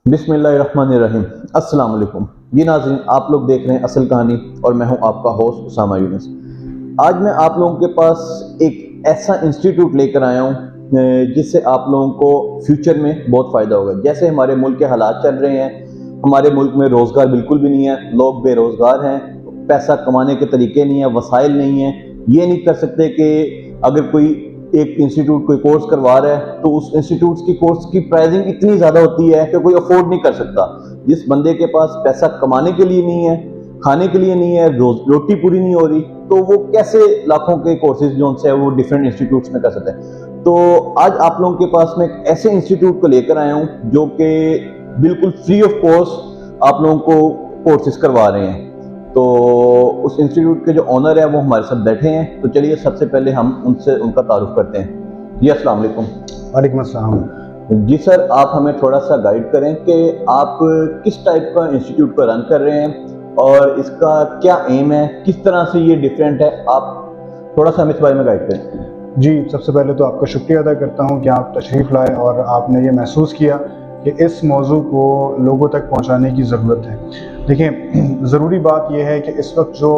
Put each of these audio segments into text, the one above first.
बिस्मिल्लाहिर्रहमानिर्रहीम। अस्सलाम वालेकुम। जी नाज़रीन, आप लोग देख रहे हैं असल कहानी और मैं हूं आपका होस्ट उसामा यूनुस। आज मैं आप लोगों के पास एक ऐसा इंस्टीट्यूट लेकर आया हूं जिससे आप लोगों को फ्यूचर में बहुत फ़ायदा होगा। जैसे हमारे मुल्क के हालात चल रहे हैं, हमारे मुल्क में रोज़गार बिल्कुल भी नहीं है, लोग बेरोज़गार हैं, पैसा कमाने के तरीके नहीं है, वसाइल नहीं है। ये नहीं कर सकते कि अगर कोई एक इंस्टीट्यूट कोई कोर्स करवा रहा है तो उस इंस्टीट्यूट की कोर्स की प्राइसिंग इतनी ज़्यादा होती है कि कोई अफोर्ड नहीं कर सकता। जिस बंदे के पास पैसा कमाने के लिए नहीं है, खाने के लिए नहीं है, रोटी पूरी नहीं हो रही, तो वो कैसे लाखों के कोर्सेज जो है वो डिफरेंट इंस्टीट्यूट्स में कर सकते हैं। तो आज आप लोगों के पास में एक ऐसे इंस्टीट्यूट को लेकर आया हूँ जो कि बिल्कुल फ्री ऑफ कॉस्ट आप लोगों को कोर्सेज करवा रहे हैं। तो उस इंस्टीट्यूट के जो ऑनर है वो हमारे साथ बैठे हैं, तो चलिए सबसे पहले हम उनसे उनका तारुफ करते हैं। जी अस्सलाम वालेकुम। वालेकुम अस्सलाम। जी सर, आप हमें थोड़ा सा गाइड करें कि आप किस टाइप का इंस्टीट्यूट को रन कर रहे हैं और इसका क्या एम है, किस तरह से ये डिफरेंट है, आप थोड़ा सा हमें इस बारे में गाइड करें। जी, सबसे पहले तो आपका शुक्रिया अदा करता हूँ कि आप तशरीफ़ लाए और आपने ये महसूस किया कि इस मौजू को लोगों तक पहुँचाने की ज़रूरत है। देखिए, ज़रूरी बात यह है कि इस वक्त जो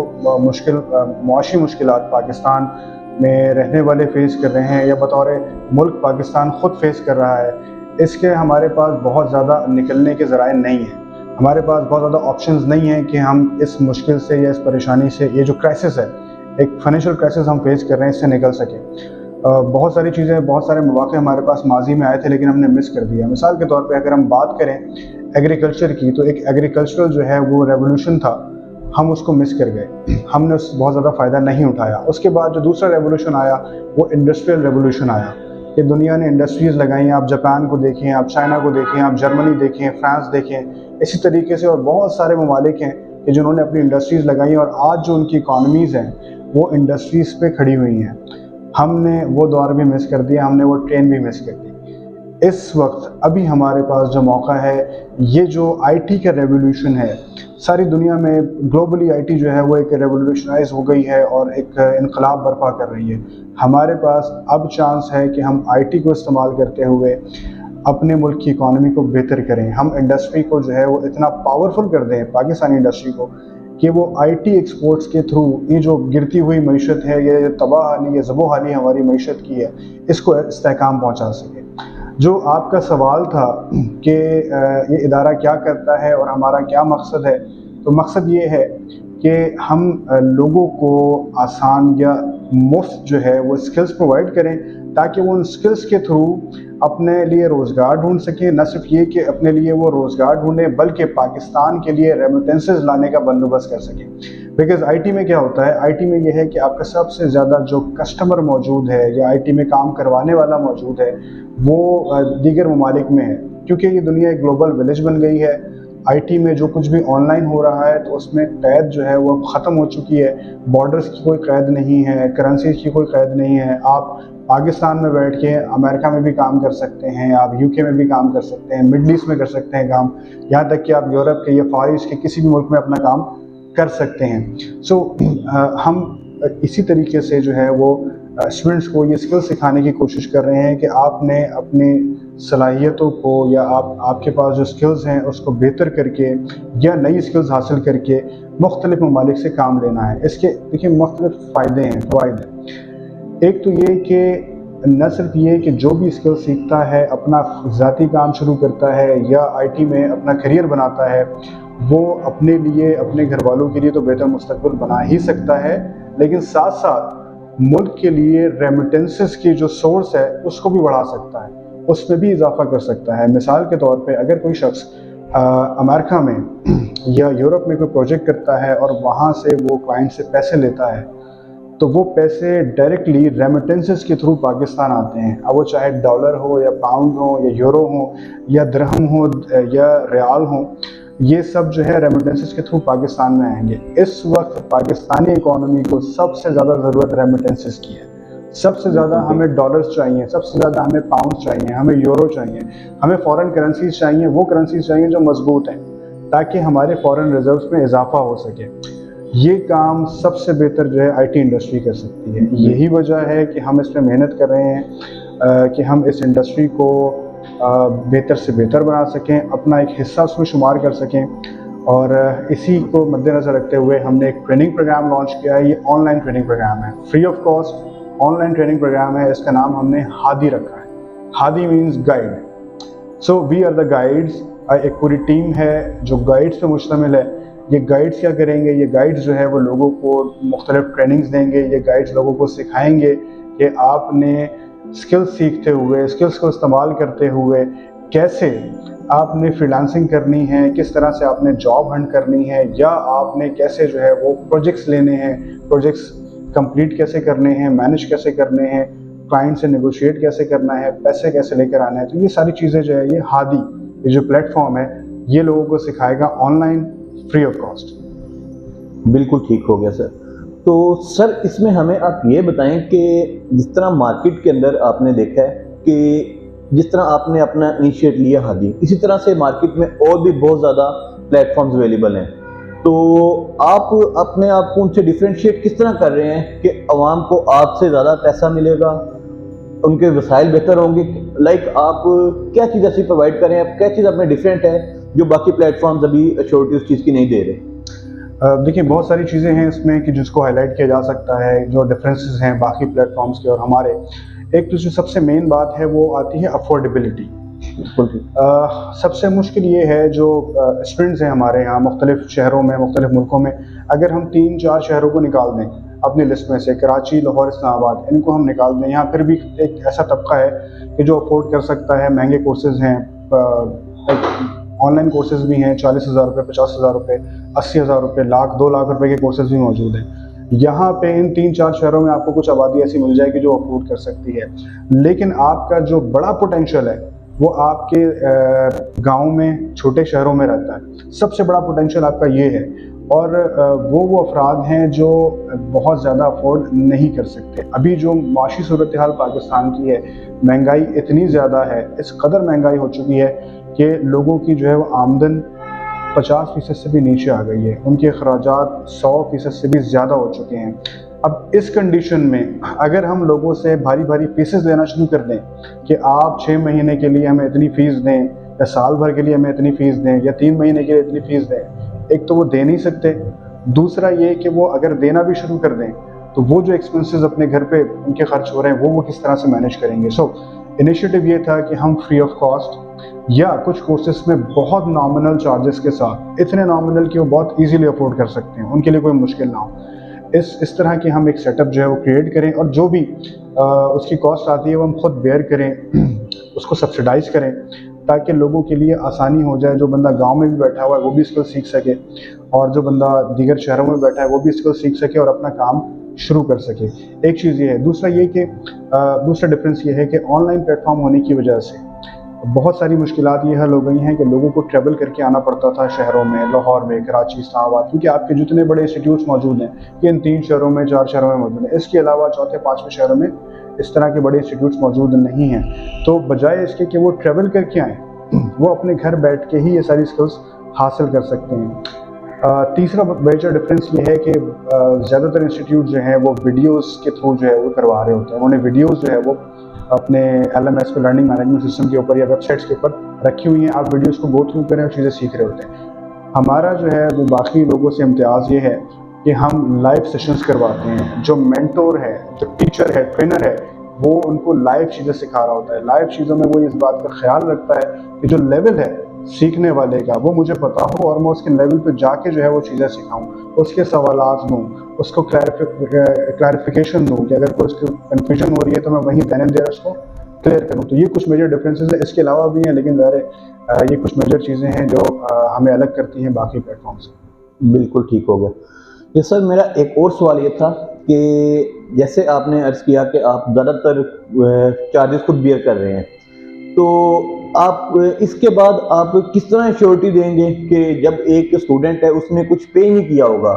मुआशी मुश्किलात पाकिस्तान में रहने वाले फ़ेस कर रहे हैं या बतौर मुल्क पाकिस्तान ख़ुद फ़ेस कर रहा है, इसके हमारे पास बहुत ज़्यादा निकलने के ज़राए नहीं हैं। हमारे पास बहुत ज़्यादा ऑप्शंस नहीं हैं कि हम इस मुश्किल से या इस परेशानी से, ये जो क्राइसिस है, एक फाइनेंशियल क्राइसिस हम फेस कर रहे हैं, इससे निकल सकें। बहुत सारी चीज़ें, बहुत सारे मौके हमारे पास माजी में आए थे लेकिन हमने मिस कर दिया। मिसाल के तौर पे अगर हम बात करें एग्रीकल्चर की, तो एक एग्रीकल्चरल जो है वो रेवोल्यूशन था, हम उसको मिस कर गए, हमने उससे बहुत ज़्यादा फ़ायदा नहीं उठाया। उसके बाद जो दूसरा रेवोल्यूशन आया वो इंडस्ट्रियल रेवोल्यूशन आया कि दुनिया ने इंडस्ट्रीज़ लगाई। आप जापान को देखें, आप चाइना को देखें, आप जर्मनी देखें, फ्रांस देखें, इसी तरीके से और बहुत सारे ममालिक हैं कि जिन्होंने अपनी इंडस्ट्रीज़ लगाई और आज जो उनकी इकॉनमीज़ हैं वो इंडस्ट्रीज़ पे खड़ी हुई हैं। हमने वो दौर भी मिस कर दिया, हमने वो ट्रेन भी मिस कर दी। इस वक्त अभी हमारे पास जो मौका है, ये जो आईटी का रेवोल्यूशन है, सारी दुनिया में ग्लोबली आईटी जो है वो एक रेवोल्यूशनाइज हो गई है और एक इनकलाब बर्पा कर रही है। हमारे पास अब चांस है कि हम आईटी को इस्तेमाल करते हुए अपने मुल्क की इकॉनमी को बेहतर करें। हम इंडस्ट्री को जो है वो इतना पावरफुल कर दें, पाकिस्तानी इंडस्ट्री को, कि वो आईटी एक्सपोर्ट्स के थ्रू ये जो गिरती हुई मईशत है, ये तबाहाली या ज़बोहाली हमारी मईशत की है, इसको इस्तेहकाम पहुँचा सके। जो आपका सवाल था कि ये इदारा क्या करता है और हमारा क्या मकसद है, तो मकसद ये है कि हम लोगों को आसान या मुफ्त जो है वो स्किल्स प्रोवाइड करें ताकि वो उन स्किल्स के थ्रू अपने लिए रोज़गार ढूंढ सकें। न सिर्फ ये कि अपने लिए वो रोज़गार ढूंढें बल्कि पाकिस्तान के लिए रेमिटेंसेस लाने का बंदोबस्त कर सकें। बिकॉज़ आईटी में क्या होता है, आईटी में ये है कि आपका सबसे ज़्यादा जो कस्टमर मौजूद है या आईटी में काम करवाने वाला मौजूद है वो दीगर ममालिक में है, क्योंकि ये दुनिया एक ग्लोबल विलेज बन गई है। आईटी में जो कुछ भी ऑनलाइन हो रहा है तो उसमें कैद जो है वो ख़त्म हो चुकी है। बॉर्डर्स की कोई कैद नहीं है, करेंसीज की कोई कैद नहीं है। आप पाकिस्तान में बैठ के अमेरिका में भी काम कर सकते हैं, आप यूके में भी काम कर सकते हैं, मिडल ईस्ट में कर सकते हैं काम, यहाँ तक कि आप यूरोप के या फार ईस्ट के किसी भी मुल्क में अपना काम कर सकते हैं। हम इसी तरीके से जो है वो स्टूडेंट्स को ये स्किल सिखाने की कोशिश कर रहे हैं कि आपने अपनी सलाहियतों को या आपके पास जो स्किल्स हैं उसको बेहतर करके या नई स्किल्स हासिल करके मुख्तलिफ ममालिक से काम लेना है। इसके देखिए मुख्तलिफ फ़ायदे हैं, फ़वाइद हैं। एक तो ये कि न सिर्फ ये कि जो भी स्किल सीखता है अपना ज़ाती काम शुरू करता है या आईटी में अपना करियर बनाता है, वो अपने लिए, अपने घर वालों के लिए तो बेहतर मुस्तकबिल बना ही सकता है, लेकिन साथ साथ मुल्क के लिए रेमिटेंसेस की जो सोर्स है उसको भी बढ़ा सकता है, उसमें भी इजाफा कर सकता है। मिसाल के तौर पे अगर कोई शख्स अमेरिका में या यूरोप में कोई प्रोजेक्ट करता है और वहाँ से वो क्लाइंट से पैसे लेता है, तो वो पैसे डायरेक्टली रेमिटेंसेस के थ्रू पाकिस्तान आते हैं। अब वो चाहे डॉलर हो या पाउंड हो या यूरो हो या दिरहम हो या रियाल हो, ये सब जो है रेमिटेंसेस के थ्रू पाकिस्तान में आएंगे। इस वक्त पाकिस्तानी इकोनॉमी को सबसे ज़्यादा ज़रूरत रेमिटेंसेस की है। सबसे ज़्यादा हमें डॉलर्स चाहिए, सबसे ज़्यादा हमें पाउंड चाहिए, हमें यूरो चाहिए, हमें फ़ॉरेन करेंसीज चाहिए, वो करेंसीज चाहिए जो मजबूत हैं ताकि हमारे फ़ॉरेन रिजर्व्स में इजाफा हो सके। ये काम सबसे बेहतर जो है आईटी इंडस्ट्री कर सकती है। यही वजह है कि हम इस पर मेहनत कर रहे हैं कि हम इस इंडस्ट्री को बेहतर से बेहतर बना सकें, अपना एक हिस्सा उसमें शुमार कर सकें। और इसी को मद्देनज़र रखते हुए हमने एक ट्रेनिंग प्रोग्राम लॉन्च किया है। ये ऑनलाइन ट्रेनिंग प्रोग्राम है, free of cost online training programme है। इसका नाम हमने हादी रखा है। Hadi means guide. So we are the guides. एक पूरी टीम है जो गाइड्स पे मुश्तमिल है। ये गाइड्स क्या करेंगे, ये गाइड्स जो है वो लोगों को मुख्तलिफ ट्रेनिंग्स देंगे। ये गाइड्स लोगों को सिखाएंगे कि आपने स्किल्स सीखते हुए, स्किल्स को इस्तेमाल करते हुए कैसे आपने फ्रीलांसिंग करनी है, किस तरह से आपने जॉब हंट करनी है, या आपने कैसे जो है वो प्रोजेक्ट्स लेने हैं, प्रोजेक्ट्स कंप्लीट कैसे करने हैं, मैनेज कैसे करने हैं, क्लाइंट से नेगोशिएट कैसे करना है, पैसे कैसे लेकर आना है। तो ये सारी चीज़ें जो है ये हादी, ये जो प्लेटफॉर्म है, ये लोगों को सिखाएगा ऑनलाइन फ्री ऑफ कॉस्ट। बिल्कुल ठीक हो गया सर। तो सर इसमें हमें आप ये बताएं कि जिस तरह मार्केट के अंदर आपने देखा है कि जिस तरह आपने अपना इनिशिएट लिया हादी, इसी तरह से मार्केट में और भी बहुत ज़्यादा प्लेटफॉर्म्स अवेलेबल हैं। तो आप अपने आप को उनसे डिफ्रेंशिएट किस तरह कर रहे हैं कि आवाम को आपसे ज़्यादा पैसा मिलेगा, उनके वसाइल बेहतर होंगे? लाइक आप क्या चीज़ ऐसी प्रोवाइड करें, आप क्या चीज़ अपने डिफरेंट है जो बाकी प्लेटफॉर्म्स अभी अश्योरिटी उस चीज़ की नहीं दे रहे? देखिए बहुत सारी चीज़ें हैं इसमें कि जिसको हाईलाइट किया जा सकता है, जो डिफरेंसेस हैं बाकी प्लेटफॉर्म्स के और हमारे। एक तो जो सबसे मेन बात है वो आती है अफोर्डेबिलिटी। सबसे मुश्किल ये है जो स्टूडेंट्स हैं हमारे यहाँ मुख्तलिफ शहरों में, मुख्तलिफ मुल्कों में, अगर हम 3-4 शहरों को निकाल दें अपनी लिस्ट में से, कराची, लाहौर, इस्लामाबाद, इनको हम निकाल दें, यहाँ फिर भी एक ऐसा तबका है कि जो अफोर्ड कर सकता है। महंगे कोर्सेज़ हैं, ऑनलाइन कोर्सेज़ भी हैं, 40,000 रुपये, 50,000 रुपये, 80,000 रुपये, लाख, 2 लाख रुपए के कोर्सेज़ भी मौजूद हैं। यहाँ पे इन 3-4 शहरों में आपको कुछ आबादी ऐसी मिल जाएगी जो अफोर्ड कर सकती है। लेकिन आपका जो बड़ा पोटेंशियल है वो आपके गांव में, छोटे शहरों में रहता है। सबसे बड़ा पोटेंशियल आपका ये है। और वो अफराद हैं जो बहुत ज़्यादा अफोर्ड नहीं कर सकते। अभी जो माशी सूरत हाल पाकिस्तान की है, महंगाई इतनी ज़्यादा है, इस कदर महंगाई हो चुकी है कि लोगों की जो है वो आमदन 50% से भी नीचे आ गई है, उनके अखराजात 100% से भी ज़्यादा हो चुके हैं। अब इस कंडीशन में अगर हम लोगों से भारी भारी फीसेस लेना शुरू कर दें कि आप 6 महीने के लिए हमें इतनी फ़ीस दें, या साल भर के लिए हमें इतनी फ़ीस दें, या 3 महीने के लिए इतनी फ़ीस दें, एक तो वो दे नहीं सकते। दूसरा ये कि वो अगर देना भी शुरू कर दें तो वो जो एक्सपेंसेस अपने घर पे उनके खर्च हो रहे हैं वो किस तरह से मैनेज करेंगे। सो इनिशिएटिव ये था कि हम फ्री ऑफ कॉस्ट या कुछ कोर्सेज में बहुत नॉमिनल चार्जेस के साथ, इतने नॉमिनल कि वो बहुत इजीली अफोर्ड कर सकते हैं, उनके लिए कोई मुश्किल ना हो, इस तरह की हम एक सेटअप जो है वो क्रिएट करें, और जो भी उसकी कॉस्ट आती है वो हम खुद बेयर करें, उसको सब्सिडाइज करें, ताकि लोगों के लिए आसानी हो जाए। जो बंदा गांव में भी बैठा हुआ है वो भी स्किल सीख सके, और जो बंदा दीगर शहरों में बैठा है वो भी स्किल सीख सके और अपना काम शुरू कर सके। एक चीज़ ये है। दूसरा ये कि दूसरा डिफरेंस ये है कि ऑनलाइन प्लेटफॉर्म होने की वजह से बहुत सारी मुश्किलात ये हल हो गई हैं कि लोगों को ट्रैवल करके आना पड़ता था शहरों में, लाहौर में, कराची, इस्लामाबाद, क्योंकि आपके जितने बड़े इंस्टीट्यूट्स मौजूद हैं कि इन 3 शहरों में, 4 शहरों में मौजूद हैं। इसके अलावा चौथे 5वें शहरों में इस तरह के बड़े इंस्टीट्यूट्स मौजूद नहीं हैं। तो बजाय इसके कि वो ट्रैवल करके आएँ, वो अपने घर बैठ के ही ये सारी स्किल्स हासिल कर सकते हैं। तीसरा मेजर डिफरेंस ये है कि ज़्यादातर इंस्टीट्यूट जो हैं वो वीडियोस के थ्रू जो है वो करवा रहे होते हैं। उन्होंने वीडियोस जो है वो अपने LMS पे, लर्निंग मैनेजमेंट सिस्टम के ऊपर या वेबसाइट्स के ऊपर रखी हुई हैं। आप वीडियोस को गो थ्रू करें और चीज़ें सीख रहे होते हैं। हमारा जो है वो बाकी लोगों से इम्तियाज़ ये है कि हम लाइव सेशंस करवाते हैं। जो मेंटोर है, जो टीचर है, ट्रेनर है, वो उनको लाइव चीज़ें सिखा रहा होता है। लाइव चीज़ों में वो इस बात का ख्याल रखता है कि जो लेवल है सीखने वाले का वो मुझे पता हो और मैं उसके लेवल पे जाके जो है वो चीज़ें सिखाऊं, उसके सवालात दूं, उसको क्लैरिफिकेशन दूं कि अगर कोई उसकी कन्फ्यूजन हो रही है तो मैं वहीं देने देर उसको क्लियर करूं। तो ये कुछ मेजर डिफरेंसेस है। इसके अलावा भी हैं, लेकिन ज़ाहिर ये कुछ मेजर चीज़ें हैं जो हमें अलग करती हैं बाकी प्लेटफॉर्म से। बिल्कुल ठीक हो गया। ये सर मेरा एक और सवाल ये था कि जैसे आपने अर्ज़ किया कि आप ज़्यादातर चार्जेस खुद बियर कर रहे हैं, तो आप इसके बाद आप किस तरह श्योरिटी देंगे कि जब एक स्टूडेंट है उसने कुछ पे नहीं किया होगा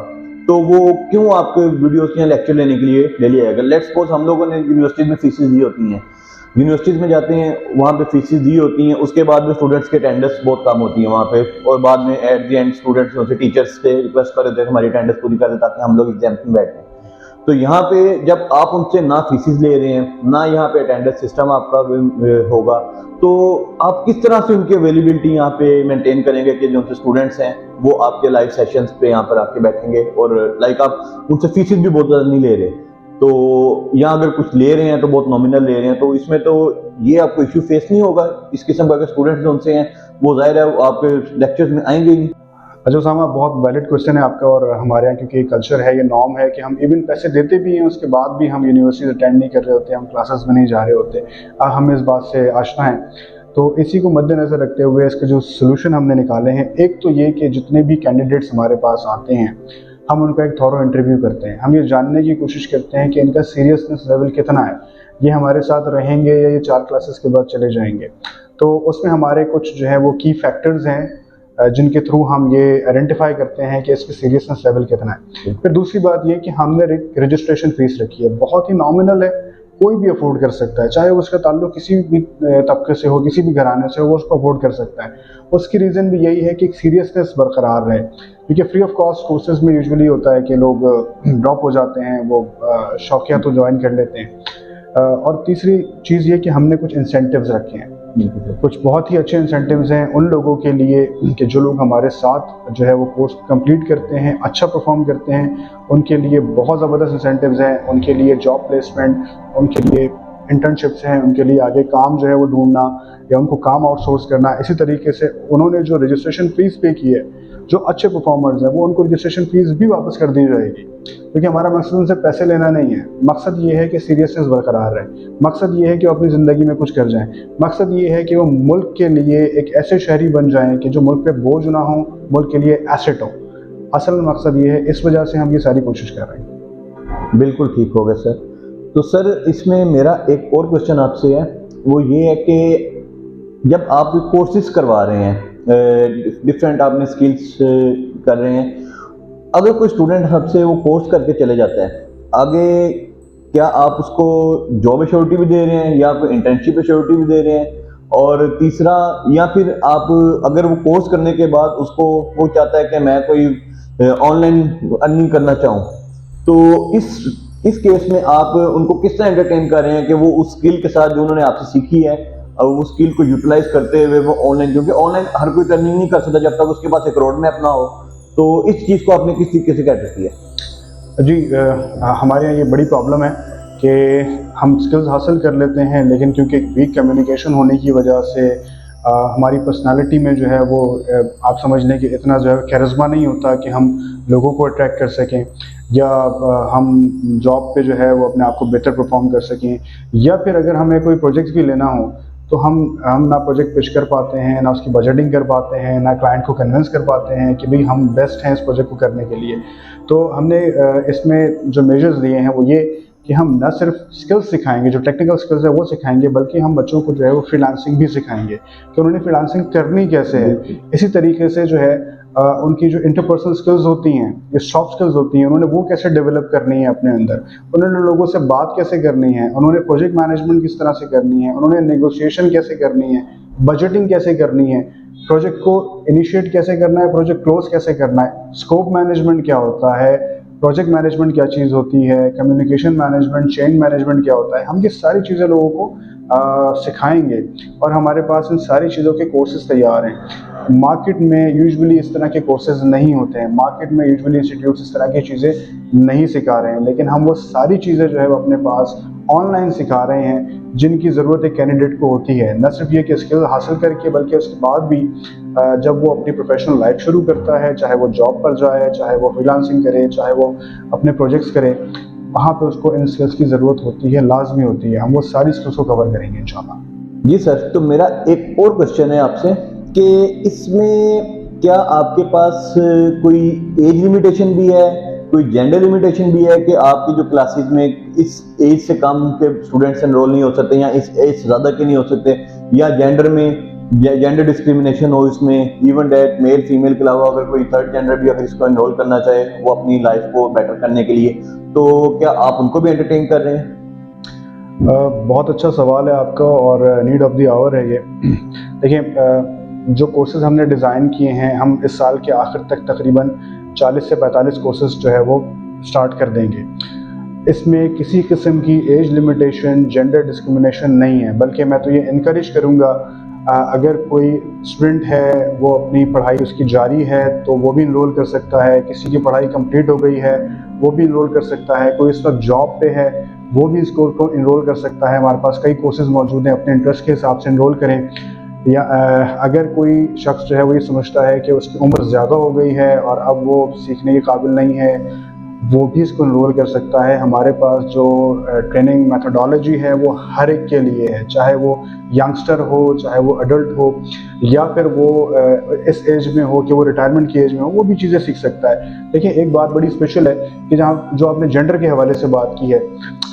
तो वो क्यों आपके वीडियोस या लेक्चर लेने के लिए ले लिया जाएगा? लेट्स सपोज हम लोगों ने यूनिवर्सिटीज़ में फीसेस दी होती हैं, यूनिवर्सिटीज़ में जाते हैं, वहाँ पे फीसेस दी होती हैं, उसके बाद में स्टूडेंट्स के अटेंडेंस बहुत कम होती है वहाँ पे, और बाद में एट द एंड स्टूडेंट्स उनसे टीचर्स से रिक्वेस्ट कर देते हैं हमारी अटेंडेंस पूरी कर दें ताकि हम लोग एग्जाम में बैठें। तो यहाँ पे जब आप उनसे ना फीसिस ले रहे हैं, ना यहाँ पे अटेंडेंस सिस्टम आपका होगा, तो आप किस तरह से उनकी अवेलेबिलिटी यहाँ पे मेंटेन करेंगे कि जो उनसे स्टूडेंट्स हैं वो आपके लाइव सेशंस पे यहाँ पर आके बैठेंगे, और लाइक आप उनसे फीसिस भी बहुत ज़्यादा नहीं ले रहे, तो यहाँ अगर कुछ ले रहे हैं तो बहुत नॉमिनल ले रहे हैं, तो इसमें तो ये आपको इश्यू फेस नहीं होगा इस किस्म का? अगर स्टूडेंट्स जो उनसे हैं वो जाहिर है आपके लेक्चर्स में आएंगे ही नहीं। अच्छा उसामा, बहुत वैलिड क्वेश्चन है आपका। और हमारे यहाँ क्योंकि कल्चर है, ये नॉर्म है कि हम इवन पैसे देते भी हैं, उसके बाद भी हम यूनिवर्सिटी अटेंड नहीं कर रहे होते, हम क्लासेस में नहीं जा रहे होते। हम इस बात से आशना हैं। तो इसी को मद्देनज़र रखते हुए इसके जो सोल्यूशन हमने निकाले हैं, एक तो ये कि जितने भी कैंडिडेट्स हमारे पास आते हैं हम उनका एक थॉरो इंटरव्यू करते हैं। हम ये जानने की कोशिश करते हैं कि इनका सीरियसनेस लेवल कितना है, ये हमारे साथ रहेंगे या ये 4 क्लासेस के बाद चले जाएंगे। तो उसमें हमारे कुछ जो है वो की फैक्टर्स हैं जिनके थ्रू हम ये आइडेंटिफाई करते हैं कि इसकी सीरियसनेस लेवल कितना है। फिर दूसरी बात ये कि हमने रजिस्ट्रेशन फीस रखी है, बहुत ही नॉमिनल है, कोई भी अफोर्ड कर सकता है, चाहे उसका ताल्लुक किसी भी तबके से हो, किसी भी घराने से हो, वो उसको अफोर्ड कर सकता है। उसकी रीज़न भी यही है कि एक सीरियसनेस बरकरार रहे, क्योंकि फ्री ऑफ कॉस्ट कोर्सेज में यूजुअली होता है कि लोग ड्रॉप हो जाते हैं, वो शौकिया तो ज्वाइन कर लेते हैं। और तीसरी चीज़ ये कि हमने कुछ इंसेंटिव्स रखे हैं, कुछ बहुत ही अच्छे इंसेंटिव्स हैं उन लोगों के लिए कि जो लोग हमारे साथ जो है वो कोर्स कंप्लीट करते हैं, अच्छा परफॉर्म करते हैं, उनके लिए बहुत ज़बरदस्त इंसेंटिव्स हैं। उनके लिए जॉब प्लेसमेंट, उनके लिए इंटर्नशिप्स हैं, उनके लिए आगे काम जो है वो ढूंढना या उनको काम आउटसोर्स करना। इसी तरीके से उन्होंने जो रजिस्ट्रेशन फ़ीस पे की है, जो अच्छे परफॉर्मर्स हैं वो उनको रजिस्ट्रेशन फ़ीस भी वापस कर दी जाएगी, क्योंकि हमारा मकसद उनसे पैसे लेना नहीं है। मकसद ये है कि सीरियसनेस बरकरार रहे, मकसद ये है कि वो अपनी ज़िंदगी में कुछ कर जाएं, मकसद ये है कि वो मुल्क के लिए एक ऐसे शहरी बन जाएं कि जो मुल्क पे बोझ ना हो, मुल्क के लिए एसेट हो। असल मकसद ये है, इस वजह से हम ये सारी कोशिश कर रहे हैं। बिल्कुल ठीक हो गया सर। तो सर इसमें मेरा एक और क्वेश्चन आपसे है, वो ये है कि जब आप कोर्सेज करवा रहे हैं, डिफरेंट आपने स्किल्स कर रहे हैं, अगर कोई स्टूडेंट आपसे वो कोर्स करके चले जाता है, आगे क्या आप उसको जॉब एश्योरिटी भी दे रहे हैं या आप इंटर्नशिप एश्योरिटी भी दे रहे हैं? और तीसरा, या फिर आप अगर वो कोर्स करने के बाद उसको वो चाहता है कि मैं कोई ऑनलाइन अर्निंग करना चाहूँ, तो इस केस में आप उनको किस तरह एंटरटेन कर रहे हैं कि वो उस स्किल के साथ जो उन्होंने आपसे सीखी है और वो स्किल को यूटिलाइज करते हुए वो ऑनलाइन, क्योंकि ऑनलाइन हर कोई अर्निंग नहीं कर सकता जब तक उसके पास एक रोड मैप ना हो, तो इस चीज़ को आपने किस तरीके से कैटर किया? जी, हमारे यहाँ ये बड़ी प्रॉब्लम है कि हम स्किल्स हासिल कर लेते हैं, लेकिन क्योंकि वीक कम्युनिकेशन होने की वजह से हमारी पर्सनालिटी में जो है वो आप समझ लें कि इतना जो है कैरिज़मा नहीं होता कि हम लोगों को अट्रैक्ट कर सकें, या हम जॉब पे जो है वो अपने आप को बेहतर परफॉर्म कर सकें, या फिर अगर हमें कोई प्रोजेक्ट भी लेना हो तो हम ना प्रोजेक्ट पिच कर पाते हैं, ना उसकी बजटिंग कर पाते हैं, ना क्लाइंट को कन्विंस कर पाते हैं कि भाई हम बेस्ट हैं इस प्रोजेक्ट को करने के लिए। तो हमने इसमें जो मेजर्स लिए हैं वो ये कि हम न सिर्फ स्किल्स सिखाएंगे, जो टेक्निकल स्किल्स है वो सिखाएंगे, बल्कि हम बच्चों को जो है वो फ्रीलांसिंग भी सिखाएंगे कि उन्होंने फ्रीलांसिंग करनी कैसे है। इसी तरीके से जो है उनकी जो इंटरपर्सनल स्किल्स होती हैं, ये सॉफ्ट स्किल्स होती हैं, उन्होंने वो कैसे डेवलप करनी है अपने अंदर, उन्होंने लोगों से बात कैसे करनी है, उन्होंने प्रोजेक्ट मैनेजमेंट किस तरह से करनी है, उन्होंने नेगोशिएशन कैसे करनी है, बजटिंग कैसे करनी है, प्रोजेक्ट को इनिशिएट कैसे करना है, प्रोजेक्ट क्लोज कैसे करना है, स्कोप मैनेजमेंट क्या होता है, प्रोजेक्ट मैनेजमेंट क्या चीज़ होती है, कम्युनिकेशन मैनेजमेंट, चेंज मैनेजमेंट क्या होता है। हम ये सारी चीज़ें लोगों को सिखाएंगे और हमारे पास इन सारी चीज़ों के कोर्सेज तैयार हैं। मार्केट में यूजुअली इस तरह के कोर्सेज नहीं होते हैं, मार्केट में यूजुअली इंस्टीट्यूट्स इस तरह की चीज़ें नहीं सिखा रहे हैं, लेकिन हम वो सारी चीज़ें जो है वो अपने पास ऑनलाइन सिखा रहे हैं जिनकी ज़रूरत एक कैंडिडेट को होती है। न सिर्फ ये कि स्किल हासिल करके, बल्कि उसके बाद भी जब वो अपनी प्रोफेशनल लाइफ शुरू करता है, चाहे वो जॉब पर जाए, चाहे वो फ्रीलांसिंग करे, चाहे वो अपने प्रोजेक्ट्स करे, वहाँ पे उसको इन स्किल्स की ज़रूरत होती है, लाजमी होती है। हम वो सारी स्किल्स को कवर करेंगे इंशाल्लाह। जी सर, तो मेरा एक और क्वेश्चन है आपसे कि इसमें क्या आपके पास कोई एज लिमिटेशन भी है, कोई जेंडर लिमिटेशन भी है कि आपकी जो क्लासेस में इस एज से कम के स्टूडेंट्स एनरोल नहीं हो सकते, या इस एज से ज़्यादा के नहीं हो सकते, या जेंडर में जेंडर डिस्क्रिमिनेशन हो इसमें, इवन डेट मेल फीमेल के अलावा अगर कोई थर्ड जेंडर भी अगर इसको एनरोल करना चाहे वो अपनी लाइफ को बेटर करने के लिए, तो क्या आप उनको भी एंटरटेन कर रहे हैं? बहुत अच्छा सवाल है आपका और नीड ऑफ द आवर है ये। देखिए, जो कोर्सेज हमने डिज़ाइन किए हैं, हम इस साल के आखिर तक तकरीबन 40 से 45 कोर्सेज जो है वो स्टार्ट कर देंगे। इसमें किसी किस्म की एज लिमिटेशन, जेंडर डिस्क्रिमिनेशन नहीं है, बल्कि मैं तो ये इनकरेज करूँगा अगर कोई स्टूडेंट है वो अपनी पढ़ाई उसकी जारी है तो वो भी इनरोल कर सकता है, किसी की पढ़ाई कंप्लीट हो गई है वो भी इनरोल कर सकता है, कोई इस वक्त जॉब पे है वो भी इस कोर्स को इनरोल कर सकता है। हमारे पास कई कोर्सेज मौजूद हैं, अपने इंटरेस्ट के हिसाब से इनरोल करें। या अगर कोई शख्स जो है वो ये समझता है कि उसकी उम्र ज़्यादा हो गई है और अब वो सीखने के काबिल नहीं है, वो भी इसको इनरोल कर सकता है। हमारे पास जो ट्रेनिंग मेथोडोलॉजी है वो हर एक के लिए है, चाहे वो यंगस्टर हो, चाहे वो अडल्ट हो, या फिर वो इस एज में हो कि वो रिटायरमेंट की एज में हो, वो भी चीज़ें सीख सकता है। देखिए एक बात बड़ी स्पेशल है कि जहाँ जो आपने जेंडर के हवाले से बात की है,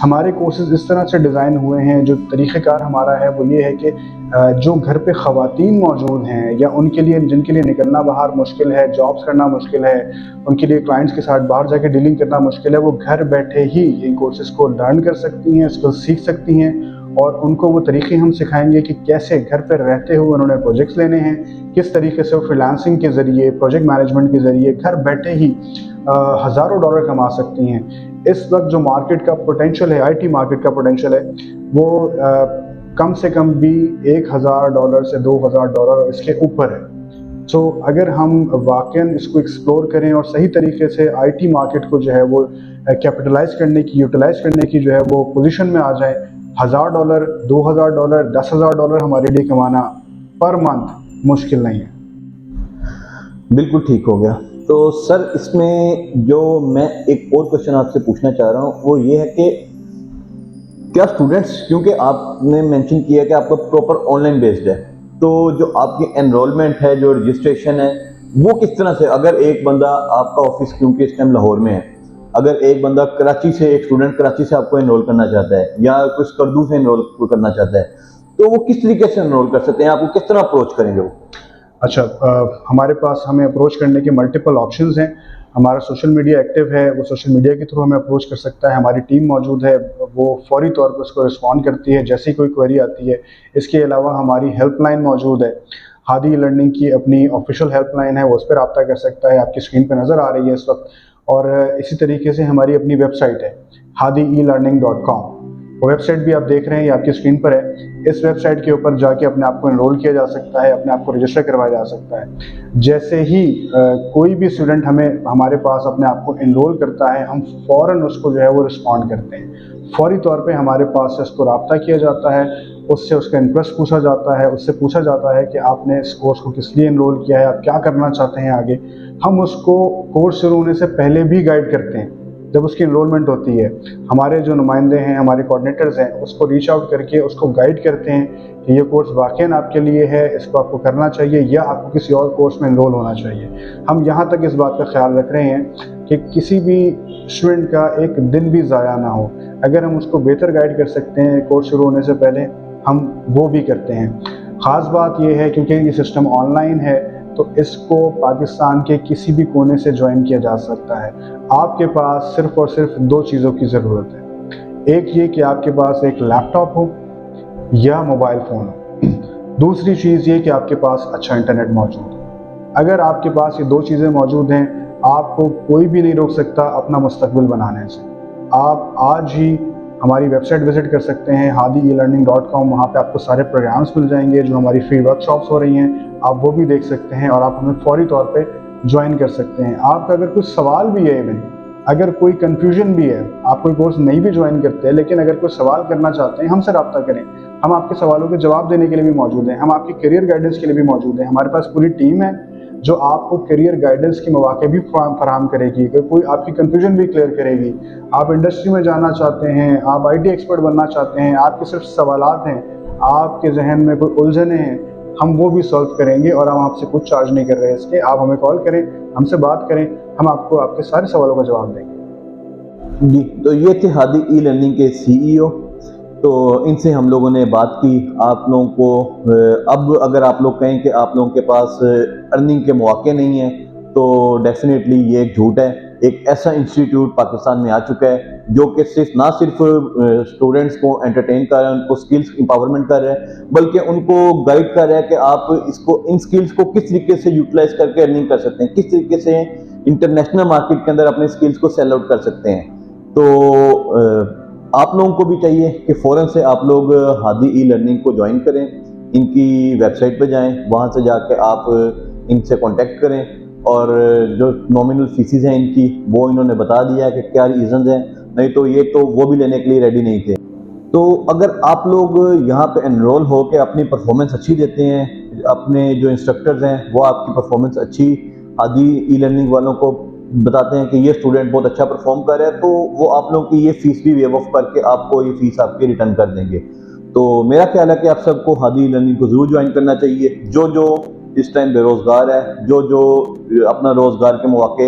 हमारे कोर्सेज इस तरह से डिज़ाइन हुए हैं, जो तरीक़ेकार हमारा है वो ये है कि जो घर पे ख़वातीन मौजूद हैं या उनके लिए जिनके लिए निकलना बाहर मुश्किल है, जॉब्स करना मुश्किल है, उनके लिए क्लाइंट्स के साथ बाहर जाके डीलिंग करना मुश्किल है, वो घर बैठे ही इन कोर्सेज़ को लर्न कर सकती हैं, इसको सीख सकती हैं। और उनको वो तरीके हम सिखाएंगे कि कैसे घर पर रहते हुए उन्होंने प्रोजेक्ट्स लेने हैं, किस तरीके से वो फ्रीलांसिंग के ज़रिए, प्रोजेक्ट मैनेजमेंट के ज़रिए घर बैठे ही हज़ारों डॉलर कमा सकती हैं। इस वक्त जो मार्केट का पोटेंशियल है, आईटी मार्केट का पोटेंशियल है, वो कम से कम भी $1000 से $2000 इसके ऊपर है। सो अगर हम वाकई इसको एक्सप्लोर करें और सही तरीके से आईटी मार्केट को जो है वो कैपिटलाइज करने की, यूटिलाइज करने की जो है वो पोजीशन में आ जाए, $1000, $2000, $10,000 हमारे लिए कमाना पर मंथ मुश्किल नहीं है। बिल्कुल ठीक हो गया। तो सर इसमें जो मैं एक और क्वेश्चन आपसे पूछना चाह रहा हूँ वो ये है कि क्या स्टूडेंट्स, क्योंकि आपने मेंशन किया कि आपका प्रॉपर ऑनलाइन बेस्ड है, तो जो आपकी एनरोलमेंट है, जो रजिस्ट्रेशन है, वो किस तरह से, अगर एक बंदा आपका ऑफिस क्योंकि इस टाइम लाहौर में है, अगर एक बंदा कराची से, एक स्टूडेंट कराची से आपको एनरोल करना चाहता है या कुछ स्कर्दू से एनरोल करना चाहता है, तो वो किस तरीके से एनरोल कर सकते हैं, आपको किस तरह अप्रोच करेंगे वो? अच्छा, हमारे पास हमें अप्रोच करने के मल्टीपल ऑप्शंस हैं। हमारा सोशल मीडिया एक्टिव है, वो सोशल मीडिया के थ्रू हमें अप्रोच कर सकता है। हमारी टीम मौजूद है, वो फौरी तौर पर उसको रिस्पॉन्ड करती है जैसे ही कोई क्वेरी आती है। इसके अलावा हमारी हेल्पलाइन मौजूद है, हादी लर्निंग की अपनी ऑफिशियल हेल्पलाइन है, वो उस पर रब्ता कर सकता है, आपकी स्क्रीन पर नज़र आ रही है इस वक्त। और इसी तरीके से हमारी अपनी वेबसाइट है hadi-elearning.com, वो वेबसाइट भी आप देख रहे हैं, ये आपकी स्क्रीन पर है। इस वेबसाइट के ऊपर जाके अपने आप को एनरोल किया जा सकता है, अपने आप को रजिस्टर करवाया जा सकता है। जैसे ही कोई भी स्टूडेंट हमारे पास अपने आप को एनरोल करता है, हम फ़ौरन उसको जो है वो रिस्पॉन्ड करते हैं। फौरी तौर पे हमारे पास से उसको रब्ता किया जाता है, उससे उसका इंटरेस्ट पूछा जाता है, उससे पूछा जाता है कि आपने इस कोर्स को किस लिए एनरोल किया है, आप क्या करना चाहते हैं आगे। हम उसको कोर्स शुरू होने से पहले भी गाइड करते हैं। जब उसकी इनरोलमेंट होती है, हमारे जो नुमाइंदे हैं, हमारे कोऑर्डिनेटर्स हैं, उसको रीच आउट करके उसको गाइड करते हैं कि ये कोर्स वाकई आपके लिए है, इसको आपको करना चाहिए या आपको किसी और कोर्स में इनरोल होना चाहिए। हम यहाँ तक इस बात का ख्याल रख रहे हैं कि किसी भी स्टूडेंट का एक दिन भी ज़ाया ना हो। अगर हम उसको बेहतर गाइड कर सकते हैं कोर्स शुरू होने से पहले, हम वो भी करते हैं। ख़ास बात यह है क्योंकि ये सिस्टम ऑनलाइन है, तो इसको पाकिस्तान के किसी भी कोने से ज्वाइन किया जा सकता है। आपके पास सिर्फ़ और सिर्फ 2 चीज़ों की ज़रूरत है। एक ये कि आपके पास एक लैपटॉप हो या मोबाइल फ़ोन हो। दूसरी चीज़ ये कि आपके पास अच्छा इंटरनेट मौजूद हो। अगर आपके पास ये 2 चीज़ें मौजूद हैं, आपको कोई भी नहीं रोक सकता अपना मुस्तकबिल बनाने से। आप आज ही हमारी वेबसाइट विज़िट कर सकते हैं hadi-elearning.com, वहाँ पे आपको सारे प्रोग्राम्स मिल जाएंगे, जो हमारी फ्री वर्कशॉप्स हो रही हैं, आप वो भी देख सकते हैं और आप हमें फौरी तौर पे ज्वाइन कर सकते हैं। आपका अगर कुछ सवाल भी है, इवन अगर कोई कन्फ्यूजन भी है, आप कोई कोर्स नहीं भी ज्वाइन करते हैं, लेकिन अगर कोई सवाल करना चाहते हैं, हमसे रब्ता करें। हम आपके सवालों के जवाब देने के लिए भी मौजूद हैं, हम आपकी करियर गाइडेंस के लिए भी मौजूद हैं। हमारे पास पूरी टीम है जो आपको करियर गाइडेंस के मौके भी फराहम करेगी, कोई आपकी कन्फ्यूजन भी क्लियर करेगी। आप इंडस्ट्री में जाना चाहते हैं, आप आईटी एक्सपर्ट बनना चाहते हैं, आपके सिर्फ सवालात हैं, आपके जहन में कोई उलझने हैं, हम वो भी सॉल्व करेंगे और हम आपसे कुछ चार्ज नहीं कर रहे हैं इसके। आप हमें कॉल करें, हमसे बात करें, हम आपको आपके सारे सवालों का जवाब देंगे। जी, तो ये थे हादी ई लर्निंग के सीईओ। तो इनसे हम लोगों ने बात की। आप लोगों को अब अगर आप लोग कहें कि आप लोगों के पास अर्निंग के मौके नहीं हैं, तो डेफिनेटली ये एक झूठ है। एक ऐसा इंस्टीट्यूट पाकिस्तान में आ चुका है जो कि ना सिर्फ स्टूडेंट्स को एंटरटेन कर रहा है, उनको स्किल्स इंपावरमेंट कर रहा है, बल्कि उनको गाइड कर रहा है कि आप इन स्किल्स को किस तरीके से यूटिलाइज करके अर्निंग कर सकते हैं, किस तरीके से इंटरनेशनल मार्केट के अंदर अपने स्किल्स को सेल आउट कर सकते हैं। तो आप लोगों को भी चाहिए कि फ़ौरन से आप लोग हादी ई लर्निंग को ज्वाइन करें। इनकी वेबसाइट पे जाएं, वहाँ से जाके आप इनसे कांटेक्ट करें और जो नॉमिनल फीसिस हैं इनकी वो इन्होंने बता दिया है कि क्या रीज़न्स हैं, नहीं तो ये तो वो भी लेने के लिए रेडी नहीं थे। तो अगर आप लोग यहाँ पे एनरोल हो के अपनी परफॉर्मेंस अच्छी देते हैं, अपने जो इंस्ट्रक्टर्स हैं वो आपकी परफॉर्मेंस अच्छी हादी ई लर्निंग वालों को बताते हैं कि ये स्टूडेंट बहुत अच्छा परफॉर्म कर रहा है, तो वो आप लोगों की ये फीस भी वेव ऑफ करके आपको ये फीस आपकी रिटर्न कर देंगे। तो मेरा ख्याल है कि आप सबको हादी ई लर्निंग को ज़रूर ज्वाइन करना चाहिए। जो जो इस टाइम बेरोज़गार है, जो जो अपना रोज़गार के मौके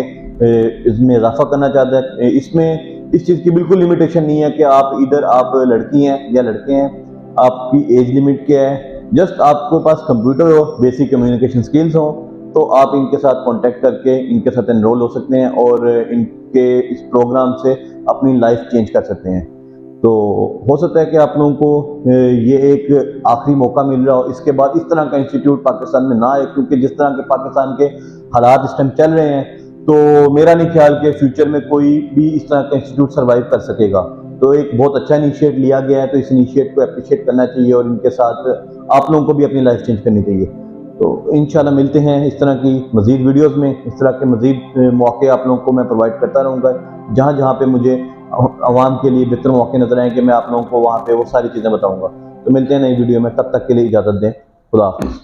इसमें इजाफा करना चाहता है, इसमें इस चीज़ की बिल्कुल लिमिटेशन नहीं है कि आप इधर आप लड़की हैं या लड़के हैं, आपकी एज लिमिट क्या है। जस्ट आपके पास कंप्यूटर हो, बेसिक कम्युनिकेशन स्किल्स हो, तो आप इनके साथ कांटेक्ट करके इनके साथ एनरोल हो सकते हैं और इनके इस प्रोग्राम से अपनी लाइफ चेंज कर सकते हैं। तो हो सकता है कि आप लोगों को ये एक आखिरी मौका मिल रहा हो, इसके बाद इस तरह का इंस्टीट्यूट पाकिस्तान में ना आए, क्योंकि जिस तरह के पाकिस्तान के हालात इस टाइम चल रहे हैं, तो मेरा नहीं ख्याल कि फ्यूचर में कोई भी इस तरह का इंस्टीट्यूट सर्वाइव कर सकेगा। तो एक बहुत अच्छा इनिशिएट लिया गया है, तो इस इनिशिएट को अप्रिशिएट करना चाहिए और इनके साथ आप लोगों को भी अपनी लाइफ चेंज करनी चाहिए। तो इंशाल्लाह मिलते हैं इस तरह की मज़ीद वीडियोज़ में, इस तरह के मज़ीद मौके आप लोगों को मैं प्रोवाइड करता रहूँगा। जहाँ जहाँ पे मुझे आवाम के लिए बेहतर मौके नजर आएंगे, मैं आप लोगों को वहाँ पे वो सारी चीज़ें बताऊँगा। तो मिलते हैं नई वीडियो में, तब तक के लिए इजाज़त दें। खुदा हाफिज़।